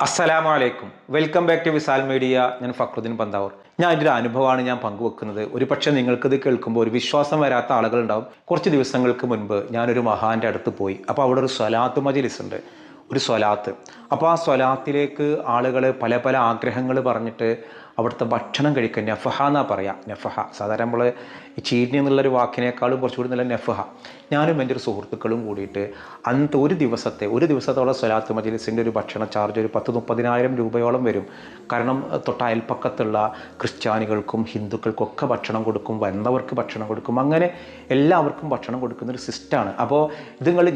അസ്സലാമു അലൈക്കും. Welcome back to Visal media. ഞാൻ ഫക്രുദ്ദീൻ പന്താവൂർ. എൻ്റെ ഒരു അനുഭവമാണ് ഞാൻ പങ്കുവെക്കുന്നത്. ഒരു പക്ഷേ നിങ്ങൾക്കിത് കേൾക്കുമ്പോൾ ഒരു വിശ്വാസം വരാത്ത ആളുകളുണ്ടാവും. കുറച്ച് ദിവസങ്ങൾക്ക് മുൻപ് ഞാനൊരു മഹാൻ്റെ അടുത്ത് പോയി. അപ്പോൾ അവിടെ ഒരു സ്വലാത്ത് മജ്‌ലിസ് ഉണ്ട്, ഒരു സ്വലാത്ത്. അപ്പോൾ ആ സ്വലാത്തിലേക്ക് ആളുകൾ പല പല ആഗ്രഹങ്ങൾ പറഞ്ഞിട്ട് അവിടുത്തെ ഭക്ഷണം കഴിക്കാൻ നഫഹ എന്നാണ് പറയുക. നഫഹ സാധാരണ നമ്മൾ ചീനി എന്നുള്ളൊരു വാക്കിനേക്കാളും കുറച്ചുകൂടി നല്ല നഫഹ. ഞാനും എൻ്റെ ഒരു സുഹൃത്തുക്കളും കൂടിയിട്ട് അന്നത്തെ ഒരു ദിവസത്തോളം സ്വലാത്ത് മജ്‌ലിസിൻ്റെ ഒരു ഭക്ഷണ ചാർജ് ഒരു 10-30,000 രൂപയോളം വരും. കാരണം തൊട്ട അയൽപ്പക്കത്തുള്ള ക്രിസ്ത്യാനികൾക്കും ഹിന്ദുക്കൾക്കും ഒക്കെ ഭക്ഷണം കൊടുക്കും, വന്നവർക്ക് ഭക്ഷണം കൊടുക്കും, അങ്ങനെ എല്ലാവർക്കും ഭക്ഷണം കൊടുക്കുന്നൊരു സിസ്റ്റമാണ്. അപ്പോൾ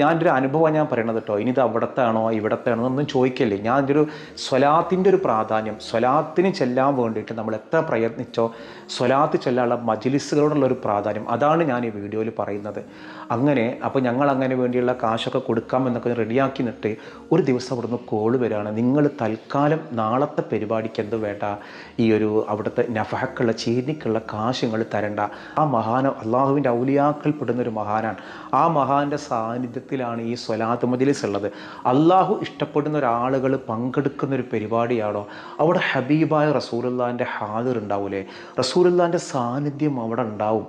ഞാൻ്റെ ഒരു അനുഭവം ഞാൻ പറയണത് കേട്ടോ. ഇനി ഇത് അവിടത്താണോ ഇവിടത്താണോ എന്നൊന്നും ചോദിക്കല്ലേ. ഞാൻ എൻ്റെ ഒരു സ്വലാത്തിൻ്റെ ഒരു പ്രാധാന്യം, സ്വലാത്തിന് ചെല്ലാൻ വേണ്ടിയിട്ട് നമ്മൾ എത്ര പ്രയത്നിച്ചോ സ്വലാത്ത് ചെല്ലാനുള്ള മജ്‌ലിസുകളോടുള്ള ഒരു പ്രാധാന്യം, അതാണ് ഞാൻ ഈ വീഡിയോയിൽ പറയുന്നത്. അപ്പോൾ ഞങ്ങൾ അങ്ങനെ വേണ്ടിയുള്ള കാശൊക്കെ കൊടുക്കാമെന്നൊക്കെ റെഡിയാക്കി നിന്നിട്ട് ഒരു ദിവസം അവിടുന്ന് കോള് വരികയാണ്. നിങ്ങൾ തൽക്കാലം നാളത്തെ പരിപാടിക്ക് എന്ത് വേണ്ട, ഈ ഒരു അവിടുത്തെ നഫഹക്കുള്ള ചീനിക്കുള്ള കാശ് നിങ്ങൾ തരണ്ട. ആ മഹാൻ അള്ളാഹുവിൻ്റെ ഔലിയാക്കൾ പെടുന്നൊരു മഹാനാണ്. ആ മഹാൻ്റെ സാന്നിധ്യത്തിലാണ് ഈ സ്വലാത്ത് മജ്‌ലിസ് ഉള്ളത്. അള്ളാഹു ഇഷ്ടപ്പെടുന്ന ഒരാളുകൾ പങ്കെടുക്കുന്നൊരു പരിപാടിയാണോ, അവിടെ ഹബീബായ റസൂലുള്ളാഹിൻ്റെ ഹാദിർ ഉണ്ടാവൂലേ, റസൂലുള്ളാഹിൻ്റെ സാന്നിധ്യം അവിടെ ഉണ്ടാവും.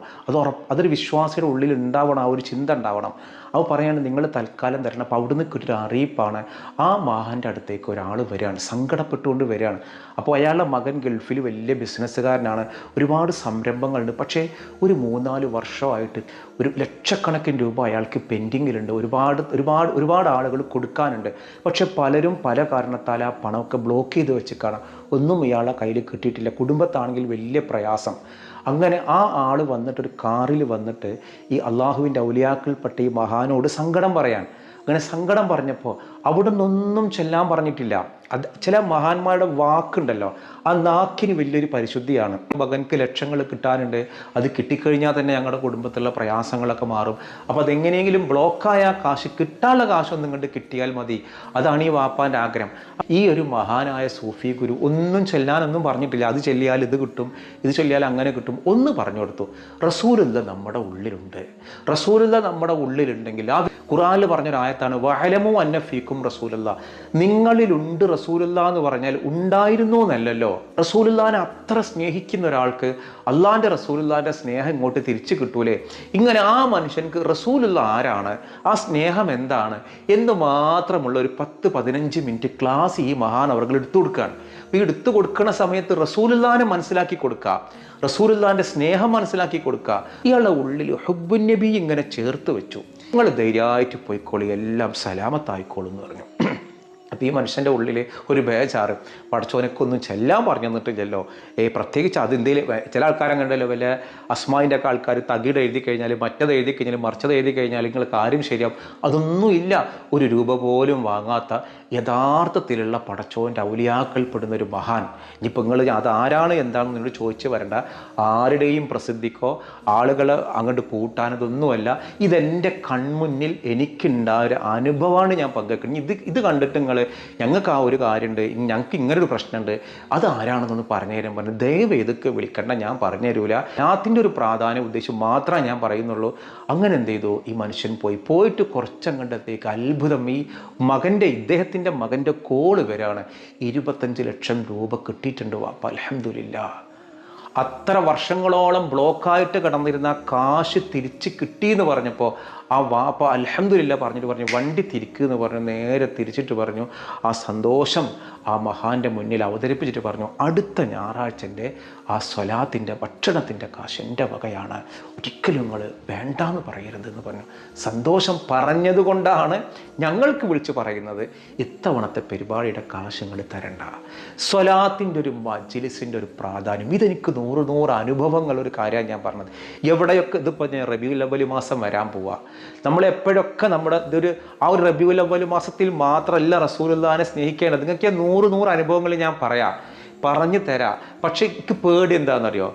അതൊരു വിശ്വാസിയുടെ ഉള്ളിൽ ഉണ്ടാവണം, ആ ഒരു ചിന്ത ഉണ്ടാവണം. അത് പറയാണ് നിങ്ങൾ തൽക്കാലം തരണം. അപ്പോൾ അവിടുന്ന് കിട്ടിയൊരു അറിയിപ്പാണ്, ആ മഹാൻ്റെ അടുത്തേക്ക് ഒരാൾ വരികയാണ്, സങ്കടപ്പെട്ടുകൊണ്ട് വരികയാണ്. അപ്പോൾ അയാളുടെ മകൻ ഗൾഫിൽ വലിയ ബിസിനസ്സുകാരനാണ്, ഒരുപാട് സംരംഭങ്ങളുണ്ട്. പക്ഷേ ഒരു 3-4 വർഷമായിട്ട് ഒരു ലക്ഷക്കണക്കിന് രൂപ അയാൾക്ക് പെൻഡിങ്ങിലുണ്ട്. ഒരുപാട് ആളുകൾ കൊടുക്കാനുണ്ട്. പക്ഷെ പലരും പല കാരണത്താൽ ആ പണമൊക്കെ ബ്ലോക്ക് ചെയ്ത് വെച്ചിട്ടാണ്, ഒന്നും ഇയാളുടെ കയ്യിൽ കിട്ടിയിട്ടില്ല. കുടുംബത്താണെങ്കിൽ വലിയ പ്രയാസം. അങ്ങനെ ആ ആൾ വന്നിട്ട് ഒരു കാറിൽ വന്നിട്ട് ഈ അള്ളാഹുവിൻ്റെ ഔലിയാക്കൾപ്പെട്ട ഈ മഹാനോട് സങ്കടം പറയാൻ. അങ്ങനെ സങ്കടം പറഞ്ഞപ്പോൾ അവിടെ നിന്നൊന്നും ചെല്ലാൻ പറഞ്ഞിട്ടില്ല. അത് ചില മഹാന്മാരുടെ വാക്കുണ്ടല്ലോ, ആ നാക്കിന് വലിയൊരു പരിശുദ്ധിയാണ്. മകൻക്ക് ലക്ഷങ്ങൾ കിട്ടാനുണ്ട്, അത് കിട്ടിക്കഴിഞ്ഞാൽ തന്നെ ഞങ്ങളുടെ കുടുംബത്തിലുള്ള പ്രയാസങ്ങളൊക്കെ മാറും. അപ്പോൾ അതെങ്ങനെയെങ്കിലും ബ്ലോക്കായ കാശ്, കിട്ടാനുള്ള കാശൊന്നും ഇങ്ങോട്ട് കിട്ടിയാൽ മതി, അതാണ് ഈ വാപ്പാൻ്റെ ആഗ്രഹം. ഈ ഒരു മഹാനായ സൂഫി ഗുരു ഒന്നും ചെല്ലാനൊന്നും പറഞ്ഞിട്ടില്ല. അത് ചെല്ലിയാൽ ഇത് കിട്ടും, ഇത് ചെല്ലിയാൽ അങ്ങനെ കിട്ടും, ഒന്ന് പറഞ്ഞു കൊടുത്തു. റസൂലുള്ള നമ്മുടെ ഉള്ളിലുണ്ട്. റസൂലുള്ള നമ്മുടെ ഉള്ളിലുണ്ടെങ്കിൽ, ആ ഖുർആനിൽ പറഞ്ഞൊരായത്താണ് വഅലമു അന്ന ഫീക്കും റസൂലുള്ള, നിങ്ങളിലുണ്ട് റസൂലുള്ള എന്ന് പറഞ്ഞാൽ ഉണ്ടായിരുന്നു എന്നല്ലല്ലോ. റസൂലുള്ളാഹിനെ അത്ര സ്നേഹിക്കുന്ന ഒരാൾക്ക് അള്ളാഹിൻ്റെ റസൂലുള്ളാഹിൻ്റെ സ്നേഹം ഇങ്ങോട്ട് തിരിച്ചു കിട്ടൂലേ. ഇങ്ങനെ ആ മനുഷ്യൻക്ക് റസൂലുള്ള ആരാണ്, ആ സ്നേഹം എന്താണ് എന്ന് മാത്രമുള്ള ഒരു 10-15 മിനിറ്റ് ക്ലാസ് ഈ മഹാൻ അവർ എടുത്തു കൊടുക്കുകയാണ്. ഈ എടുത്തു കൊടുക്കുന്ന സമയത്ത് റസൂലുള്ളാഹിനെ മനസ്സിലാക്കി കൊടുക്കുക, റസൂലുള്ളാഹിൻ്റെ സ്നേഹം മനസ്സിലാക്കി കൊടുക്കുക. ഇയാളുടെ ഉള്ളിൽ ഹുബ്ബുൻ നബി ഇങ്ങനെ ചേർത്ത് വെച്ചു. നിങ്ങൾ ധൈര്യമായിട്ട് പോയിക്കോളി, എല്ലാം സലാമത്തായിക്കോളും എന്ന് പറഞ്ഞു. അപ്പോൾ ഈ മനുഷ്യൻ്റെ ഉള്ളിൽ ഒരു ബേജാറ്, പടച്ചോനൊക്കെ ഒന്നും ചെല്ലാൻ പറഞ്ഞു തന്നിട്ടില്ലല്ലോ. പ്രത്യേകിച്ച് അത് ഇന്ത്യയിൽ ചില ആൾക്കാരും കണ്ടല്ലോ, വല്ല അസ്മായിൻ്റെ ഒക്കെ ആൾക്കാർ തകീട് എഴുതി കഴിഞ്ഞാൽ, മറ്റത് എഴുതി കഴിഞ്ഞാൽ, മറിച്ചത് എഴുതി കഴിഞ്ഞാൽ നിങ്ങൾ കാര്യം ശരിയാവും. അതൊന്നുമില്ല. ഒരു രൂപ പോലും വാങ്ങാത്ത യഥാർത്ഥത്തിലുള്ള പടച്ചോൻ്റെ ഔലിയാക്കൾപ്പെടുന്ന ഒരു മഹാൻ. ഇനിയിപ്പോൾ നിങ്ങൾ അതാരാണ് എന്താണെന്ന് നിങ്ങൾ ചോദിച്ചു വരണ്ട. ആരുടെയും പ്രസിദ്ധിക്കോ ആളുകൾ അങ്ങോട്ട് പൂട്ടാനതൊന്നുമല്ല. ഇതെൻ്റെ കൺമുന്നിൽ എനിക്കുണ്ടായ ഒരു അനുഭവമാണ് ഞാൻ പങ്കുവെക്കുന്നത്. ഇത് കണ്ടിട്ട് നിങ്ങൾ ഞങ്ങൾക്ക് ആ ഒരു കാര്യമുണ്ട്, ഞങ്ങൾക്ക് ഇങ്ങനൊരു പ്രശ്നമുണ്ട്, അത് ആരാണെന്നൊന്ന് പറഞ്ഞു തരാൻ പറഞ്ഞു. ദയവ് ഇതൊക്കെ വിളിക്കണ്ട, ഞാൻ പറഞ്ഞു തരൂല. അതിൻ്റെ ഒരു പ്രാധാന്യ ഉദ്ദേശം മാത്രമേ ഞാൻ പറയുന്നുള്ളൂ. അങ്ങനെ എന്ത് ചെയ്തു, ഈ മനുഷ്യൻ പോയിട്ട് കുറച്ചങ്ങോട്ടത്തേക്ക് അത്ഭുതം, ഈ ഇദ്ദേഹത്തിൻ്റെ മകൻ്റെ കോള് വരാണ്. 25 ലക്ഷം രൂപ കിട്ടിയിട്ടുണ്ട് വാപ്പ, അൽഹംദുലില്ലാ. അത്ര വർഷങ്ങളോളം ബ്ലോക്കായിട്ട് കിടന്നിരുന്ന കാശ് തിരിച്ച് കിട്ടിയെന്ന് പറഞ്ഞപ്പോൾ ആ വാപ്പ അൽഹംദുലില്ലാ പറഞ്ഞു വണ്ടി തിരിക്കുമെന്ന് പറഞ്ഞു. നേരെ തിരിച്ചിട്ട് പറഞ്ഞു, ആ സന്തോഷം ആ മഹാൻ്റെ മുന്നിൽ അവതരിപ്പിച്ചിട്ട് പറഞ്ഞു, അടുത്ത ഞായറാഴ്ചൻ്റെ ആ സ്വലാത്തിൻ്റെ ഭക്ഷണത്തിൻ്റെ കാശ് എൻ്റെ വകയാണ്, ഒരിക്കലും നിങ്ങൾ വേണ്ടാന്ന് പറയരുതെന്ന് പറഞ്ഞു. സന്തോഷം പറഞ്ഞതുകൊണ്ടാണ് ഞങ്ങൾക്ക് വിളിച്ച് പറയുന്നത്, ഇത്തവണത്തെ പരിപാടിയുടെ കാശ് നിങ്ങൾ തരണ്ട. സ്വലാത്തിൻ്റെ ഒരു മജ്‌ലിസിൻ്റെ ഒരു പ്രാധാന്യം, ഇതെനിക്ക് 100 അനുഭവങ്ങൾ ഒരു കാര്യമാണ് ഞാൻ പറഞ്ഞത്. എവിടെയൊക്കെ ഇതിപ്പോൾ ഞാൻ റബീഉൽ അവ്വൽ മാസം വരാൻ പോവുക, നമ്മളെപ്പോഴൊക്കെ ആ ഒരു റബീഉൽ അവ്വൽ മാസത്തിൽ മാത്രമല്ല റസൂലുള്ളാഹിനെ സ്നേഹിക്കേണ്ടത്. നിങ്ങൾക്ക് 100 അനുഭവങ്ങൾ ഞാൻ പറഞ്ഞു തരാം. പക്ഷേ എനിക്ക് പേടി എന്താണെന്നറിയോ,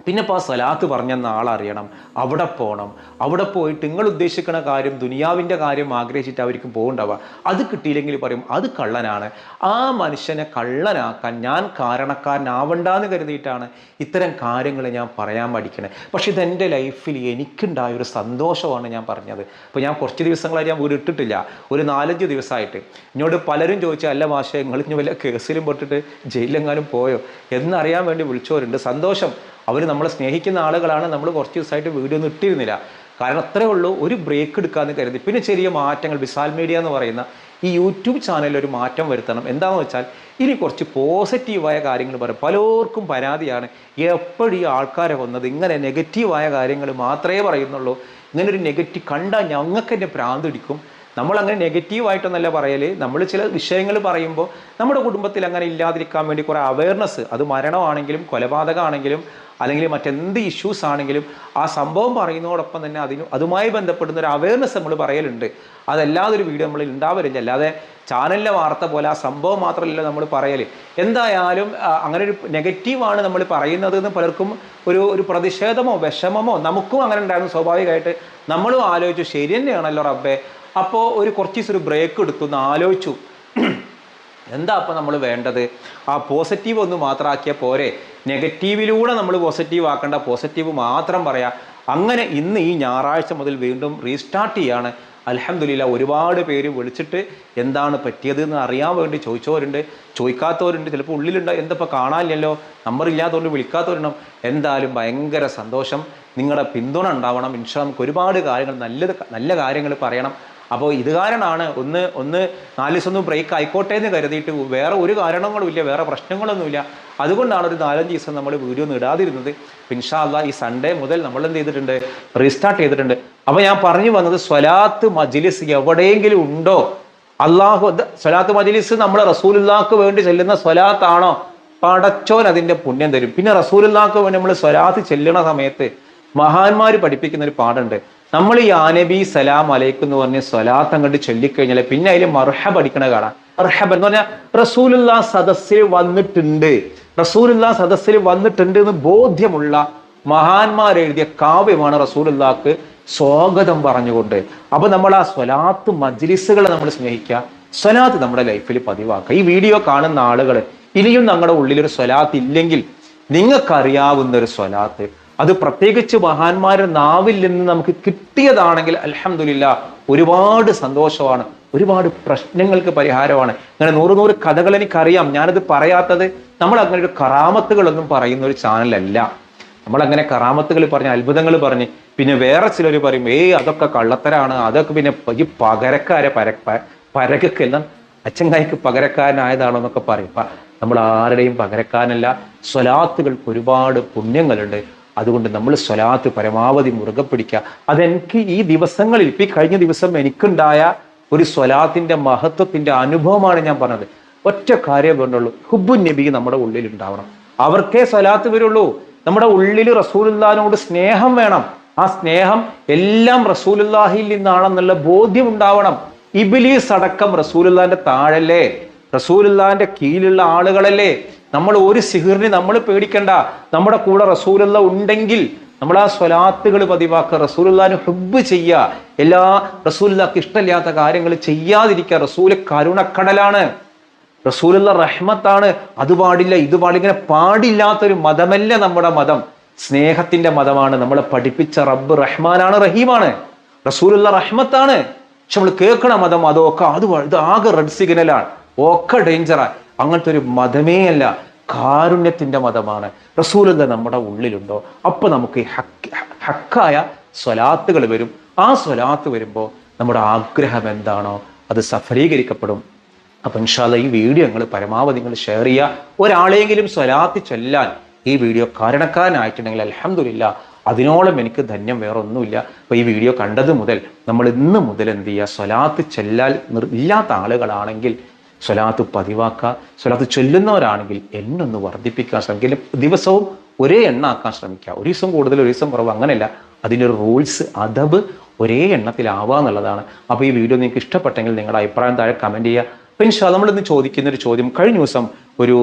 പിന്നെ ഇപ്പോൾ ആ സ്വലാത്ത് പറഞ്ഞെന്ന ആളറിയണം, അവിടെ പോകണം, അവിടെ പോയിട്ട് നിങ്ങൾ ഉദ്ദേശിക്കുന്ന കാര്യം ദുനിയാവിൻ്റെ കാര്യം ആഗ്രഹിച്ചിട്ട് അവർക്ക് പോകുന്നുണ്ടാവുക. അത് കിട്ടിയില്ലെങ്കിൽ പറയും അത് കള്ളനാണ്. ആ മനുഷ്യനെ കള്ളനാക്കാൻ ഞാൻ കാരണക്കാരനാവണ്ടെന്ന് കരുതിയിട്ടാണ് ഇത്തരം കാര്യങ്ങൾ ഞാൻ പറയാൻ പഠിക്കണേ. പക്ഷെ ഇതെൻ്റെ ലൈഫിൽ എനിക്കുണ്ടായ ഒരു സന്തോഷമാണ് ഞാൻ പറഞ്ഞത്. ഇപ്പോൾ ഞാൻ കുറച്ച് ദിവസങ്ങളായി ഞാൻ വീട് ഇട്ടിട്ടില്ല, ഒരു 4-5 ദിവസമായിട്ട്. എന്നോട് പലരും ചോദിച്ചാൽ അല്ല മാഷേ നിങ്ങൾ ഇനി വല്ല കേസിലും പെട്ടിട്ട് ജയിലിലെങ്ങാനും പോയോ എന്നറിയാൻ വേണ്ടി വിളിച്ചവരുണ്ട്. സന്തോഷം. അവർ നമ്മളെ സ്നേഹിക്കുന്ന ആളുകളാണ്. നമ്മൾ കുറച്ച് ദിവസമായിട്ട് വീഡിയോ ഒന്നും ഇട്ടിരുന്നില്ല. കാരണം അത്രേ ഉള്ളൂ, ഒരു ബ്രേക്ക് എടുക്കാമെന്ന് കരുതി. പിന്നെ ചെറിയ മാറ്റങ്ങൾ വിസാൽ മീഡിയ എന്ന് പറയുന്ന ഈ യൂട്യൂബ് ചാനലിൽ ഒരു മാറ്റം വരുത്തണം. എന്താണെന്ന് വെച്ചാൽ ഇനി കുറച്ച് പോസിറ്റീവായ കാര്യങ്ങൾ പറയും. പലർക്കും പരാതിയാണ് എപ്പോഴും ഈ ആൾക്കാരെ വന്നത് ഇങ്ങനെ നെഗറ്റീവായ കാര്യങ്ങൾ മാത്രമേ പറയുന്നുള്ളൂ. ഇങ്ങനെ ഒരു നെഗറ്റീവ് കണ്ടാൽ ഞങ്ങൾക്ക് തന്നെ ഭ്രാന്ത് പിടിക്കും. നമ്മളങ്ങനെ നെഗറ്റീവായിട്ടൊന്നല്ല പറയൽ. നമ്മൾ ചില വിഷയങ്ങൾ പറയുമ്പോൾ നമ്മുടെ കുടുംബത്തിൽ അങ്ങനെ ഇല്ലാതിരിക്കാൻ വേണ്ടി കുറേ അവയർനെസ്, അത് മരണമാണെങ്കിലും കൊലപാതകമാണെങ്കിലും അല്ലെങ്കിൽ മറ്റെന്ത് ഇഷ്യൂസ് ആണെങ്കിലും ആ സംഭവം പറയുന്നതോടൊപ്പം തന്നെ അതുമായി ബന്ധപ്പെടുന്ന ഒരു അവയർനെസ് നമ്മൾ പറയലുണ്ട്. അതല്ലാതെ ഒരു വീഡിയോ നമ്മളിൽ ഉണ്ടാവരില്ല. അല്ലാതെ ചാനലിലെ വാർത്ത പോലെ ആ സംഭവം മാത്രമല്ല നമ്മൾ പറയൽ. എന്തായാലും അങ്ങനെ ഒരു നെഗറ്റീവാണ് നമ്മൾ പറയുന്നത് എന്ന് പലർക്കും ഒരു പ്രതിഷേധമോ വിഷമമോ നമുക്കും അങ്ങനെ ഉണ്ടായിരുന്നു. സ്വാഭാവികമായിട്ട് നമ്മളും ആലോചിച്ചു ശരി തന്നെയാണല്ലോ റബ്ബേ. അപ്പോൾ കുറച്ച് ദിവസം ഒരു ബ്രേക്ക് എടുത്തു എന്ന് ആലോചിച്ചു. എന്താ അപ്പോൾ നമ്മൾ വേണ്ടത്? ആ പോസിറ്റീവ് ഒന്ന് മാത്രമാക്കിയാൽ പോരെ? നെഗറ്റീവിലൂടെ നമ്മൾ പോസിറ്റീവ് ആക്കേണ്ട, പോസിറ്റീവ് മാത്രം പറയാം. അങ്ങനെ ഇന്ന് ഈ ഞായറാഴ്ച മുതൽ വീണ്ടും റീസ്റ്റാർട്ട് ചെയ്യാണ്. അൽഹംദുലില്ലാ ഒരുപാട് പേര് വിളിച്ചിട്ട് എന്താണ് പറ്റിയത് എന്ന് അറിയാൻ വേണ്ടി ചോദിച്ചവരുണ്ട്, ചോദിക്കാത്തവരുണ്ട്. ചിലപ്പോൾ ഉള്ളിലുണ്ട് എന്തപ്പോൾ കാണാനില്ലല്ലോ, നമ്പർ ഇല്ലാത്തതുകൊണ്ട് വിളിക്കാത്തവരുണ്ടാവും. എന്തായാലും ഭയങ്കര സന്തോഷം. നിങ്ങളുടെ പിന്തുണ ഉണ്ടാവണം. ഇൻഷാ നമുക്ക് ഒരുപാട് കാര്യങ്ങൾ നല്ല കാര്യങ്ങൾ പറയണം. അപ്പോൾ ഇത് കാരണമാണ് ഒന്ന് 4 ദിവസം ബ്രേക്ക് ആയിക്കോട്ടെ എന്ന് കരുതിയിട്ട് വേറെ ഒരു കാരണങ്ങളുമില്ല, വേറെ പ്രശ്നങ്ങളൊന്നുമില്ല. അതുകൊണ്ടാണ് ഒരു 4-5 ദിവസം നമ്മൾ വീഡിയോ ഒന്നും ഇടാതിരുന്നത്. ഇൻഷാ അല്ലാ ഈ സൺഡേ മുതൽ നമ്മൾ എന്ത് ചെയ്തിട്ടുണ്ട്, റീസ്റ്റാർട്ട് ചെയ്തിട്ടുണ്ട്. അപ്പോൾ ഞാൻ പറഞ്ഞു വന്നത് സ്വലാത്ത് മജ്ലിസ് എവിടെയെങ്കിലും ഉണ്ടോ? സ്വലാത്ത് മജ്ലിസ് നമ്മൾ റസൂലുള്ളാഹിക്ക് വേണ്ടി ചെല്ലുന്ന സ്വലാത്താണോ? പടച്ചോൻ അതിൻ്റെ പുണ്യം തരും. പിന്നെ റസൂലുള്ളാഹിക്ക് വേണ്ടി നമ്മൾ സ്വലാത്ത് ചെല്ലണ സമയത്ത് മഹാന്മാർ പഠിപ്പിക്കുന്ന ഒരു പാടുണ്ട്. നമ്മൾ ഈ ആനബി സലാം അലൈക്കും എന്ന് പറഞ്ഞ സ്വലാത്ത് അങ്ങോട്ട് ചൊല്ലിക്കഴിഞ്ഞാൽ പിന്നെ അതിൽ മർഹബ അടിക്കണ കാണാം. മർഹബ എന്ന് പറഞ്ഞാൽ റസൂലുള്ളാഹി സദസ്സിൽ വന്നിട്ടുണ്ട്, റസൂലുള്ളാഹി സദസ്സിൽ വന്നിട്ടുണ്ട് എന്ന് ബോധ്യമുള്ള മഹാന്മാർ എഴുതിയ കാവ്യമാണ് റസൂലുള്ളാഹിക്ക് സ്വാഗതം പറഞ്ഞുകൊണ്ട്. അപ്പൊ നമ്മൾ ആ സ്വലാത്ത് മജ്ലിസുകളെ നമ്മൾ സ്നേഹിക്കുക, സ്വലാത്ത് നമ്മുടെ ലൈഫിൽ പതിവാക്കുക. ഈ വീഡിയോ കാണുന്ന ആളുകൾ ഇനിയും നമ്മുടെ ഉള്ളിലൊരു സ്വലാത്ത് ഇല്ലെങ്കിൽ നിങ്ങൾക്കറിയാവുന്ന ഒരു സ്വലാത്ത്, അത് പ്രത്യേകിച്ച് മഹാന്മാരുടെ നാവിൽ നിന്ന് നമുക്ക് കിട്ടിയതാണെങ്കിൽ അൽഹംദുലില്ലാ ഒരുപാട് സന്തോഷമാണ്, ഒരുപാട് പ്രശ്നങ്ങൾക്ക് പരിഹാരമാണ്. അങ്ങനെ 100 കഥകൾ എനിക്കറിയാം. ഞാനത് പറയാത്തത് നമ്മൾ അങ്ങനെ ഒരു കറാമത്തുകളൊന്നും പറയുന്ന ഒരു ചാനലല്ല. നമ്മളങ്ങനെ കറാമത്തുകൾ പറഞ്ഞ് അത്ഭുതങ്ങൾ പറഞ്ഞ് പിന്നെ വേറെ ചിലർ പറയും അതൊക്കെ കള്ളത്തരാണ്, അതൊക്കെ പിന്നെ ഈ പകരക്കാരെ പരക്കെല്ലാം അച്ചങ്കായ്ക്ക് പകരക്കാരനായതാണോ എന്നൊക്കെ പറയും. നമ്മൾ ആരുടെയും പകരക്കാരനല്ല. സ്വലാത്തുകൾക്ക് ഒരുപാട് പുണ്യങ്ങളുണ്ട്. അതുകൊണ്ട് നമ്മൾ സ്വലാത്ത് പരമാവധി മുറുകെ പിടിക്കുക. അതെനിക്ക് ഈ ദിവസങ്ങളിൽ ഇപ്പം ഈ കഴിഞ്ഞ ദിവസം എനിക്കുണ്ടായ ഒരു സ്വലാത്തിന്റെ മഹത്വത്തിന്റെ അനുഭവമാണ് ഞാൻ പറഞ്ഞത്. ഒറ്റ കാര്യം വേണ്ടുള്ളൂ, ഹുബ്ബുൻ നബി നമ്മുടെ ഉള്ളിൽ ഉണ്ടാവണം. അവർക്കേ സ്വലാത്ത് വരുള്ളൂ. നമ്മുടെ ഉള്ളിൽ റസൂലുള്ളാഹിനോട് സ്നേഹം വേണം. ആ സ്നേഹം എല്ലാം റസൂലുള്ളാഹിയിൽ നിന്നാണെന്നുള്ള ബോധ്യം ഉണ്ടാവണം. ഇബ്ലീസ് അടക്കം റസൂലുള്ളാഹിന്റെ താഴല്ലേ, റസൂലുള്ളാഹിന്റെ കീഴിലുള്ള ആളുകളല്ലേ. നമ്മൾ ഒരു സിഹിറിന് നമ്മൾ പേടിക്കണ്ട. നമ്മുടെ കൂടെ റസൂലുള്ള ഉണ്ടെങ്കിൽ നമ്മൾ ആ സ്വലാത്തുകൾ പതിവാക്കുക, റസൂലുള്ളാഹിനെ ഹുബ്ബ് ചെയ്യുക, എല്ലാ റസൂലുള്ളാഹിക്ക് ഇഷ്ടമില്ലാത്ത കാര്യങ്ങൾ ചെയ്യാതിരിക്കുക. റസൂല് കരുണക്കടലാണ്, റസൂലുള്ള റഹ്മത്താണ്. അത് പാടില്ല ഇത് പാടില്ല, ഇങ്ങനെ പാടില്ലാത്തൊരു മതമല്ല നമ്മുടെ മതം. സ്നേഹത്തിന്റെ മതമാണ്. നമ്മളെ പഠിപ്പിച്ച റബ്ബ് റഹ്മാനാണ്, റഹീമാണ്. റസൂലുള്ള റഹ്മത്താണ്. പക്ഷെ നമ്മൾ കേൾക്കണ മതം അതൊക്കെ ഇത് ആകെ റെഡ് സിഗ്നലാണ്, ഒക്കെ ഡേഞ്ചറാണ്. അങ്ങനത്തെ ഒരു മതമേ അല്ല, കാരുണ്യത്തിന്റെ മതമാണ്. റസൂലുള്ള നമ്മുടെ ഉള്ളിലുണ്ടോ അപ്പൊ നമുക്ക് ഹക്കായ സ്വലാത്തുകൾ വരും. ആ സ്വലാത്ത് വരുമ്പോൾ നമ്മുടെ ആഗ്രഹം എന്താണോ അത് സഫലീകരിക്കപ്പെടും. അപ്പൊ ഇൻഷാ അല്ലാഹ് ഈ വീഡിയോ നിങ്ങൾ പരമാവധി നിങ്ങൾ ഷെയർ ചെയ്യുക. ഒരാളെങ്കിലും സ്വലാത്ത് ചൊല്ലാൻ ഈ വീഡിയോ കാരണക്കാരനായിട്ടുണ്ടെങ്കിൽ അൽഹംദുലില്ലാ അതിനോളം എനിക്ക് ധന്യം വേറെ ഒന്നുമില്ല. അപ്പൊ ഈ വീഡിയോ കണ്ടത് മുതൽ നമ്മൾ ഇന്ന് മുതൽ എന്ത് ചെയ്യുക, സ്വലാത്ത് ചെല്ലാൽ ഇല്ലാത്ത ആളുകളാണെങ്കിൽ സ്വലാത്ത് പതിവാക്കുക. സ്വലാത്ത് ചൊല്ലുന്നവരാണെങ്കിൽ എണ്ണൊന്ന് വർദ്ധിപ്പിക്കാൻ ശ്രമിക്കുക. ദിവസവും ഒരേ എണ്ണ ആക്കാൻ ശ്രമിക്കുക. ഒരു ദിവസം കൂടുതൽ ഒരു ദിവസം കുറവ് അങ്ങനെയല്ല. അതിൻ്റെ ഒരു റൂൾസ് അദബ് ഒരേ എണ്ണത്തിലാവുക എന്നുള്ളതാണ്. അപ്പോൾ ഈ വീഡിയോ നിങ്ങൾക്ക് ഇഷ്ടപ്പെട്ടെങ്കിൽ നിങ്ങളുടെ അഭിപ്രായം താഴെ കമൻറ്റ് ചെയ്യുക. അപ്പം ഇൻഷാ അല്ലാഹ് നമ്മളിന്ന് ചോദിക്കുന്നൊരു ചോദ്യം, കഴിഞ്ഞ ദിവസം ഒരു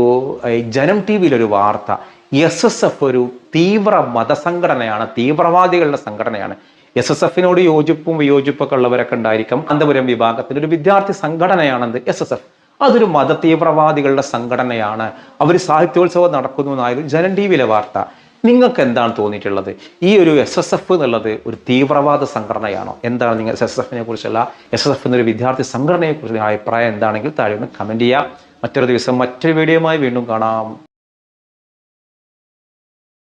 ജനം TV യിലൊരു വാർത്ത, SSF ഒരു തീവ്ര മതസംഘടനയാണ്, തീവ്രവാദികളുടെ സംഘടനയാണ്. SSFനോട് യോജിപ്പും വിയോജിപ്പൊക്കെ ഉള്ളവരൊക്കെ ഉണ്ടായിരിക്കും. കാന്തപുരം വിഭാഗത്തിൽ ഒരു വിദ്യാർത്ഥി സംഘടനയാണെന്ന് SSF. അതൊരു മത തീവ്രവാദികളുടെ സംഘടനയാണ്. അവർ സാഹിത്യോത്സവം നടക്കുന്നു എന്നായിരുന്നു ജനം TV വാർത്ത. നിങ്ങൾക്ക് എന്താണ് തോന്നിയിട്ടുള്ളത്? ഈ ഒരു SSF എന്നുള്ളത് ഒരു തീവ്രവാദ സംഘടനയാണോ? എന്താണ് നിങ്ങൾ SSFനെ കുറിച്ചുള്ള, SSF എന്നൊരു വിദ്യാർത്ഥി സംഘടനയെ കുറിച്ചുള്ള അഭിപ്രായം എന്താണെങ്കിൽ താഴെ ഒന്ന് കമന്റ് ചെയ്യാം. മറ്റൊരു ദിവസം മറ്റൊരു വീഡിയോയുമായി വീണ്ടും കാണാം.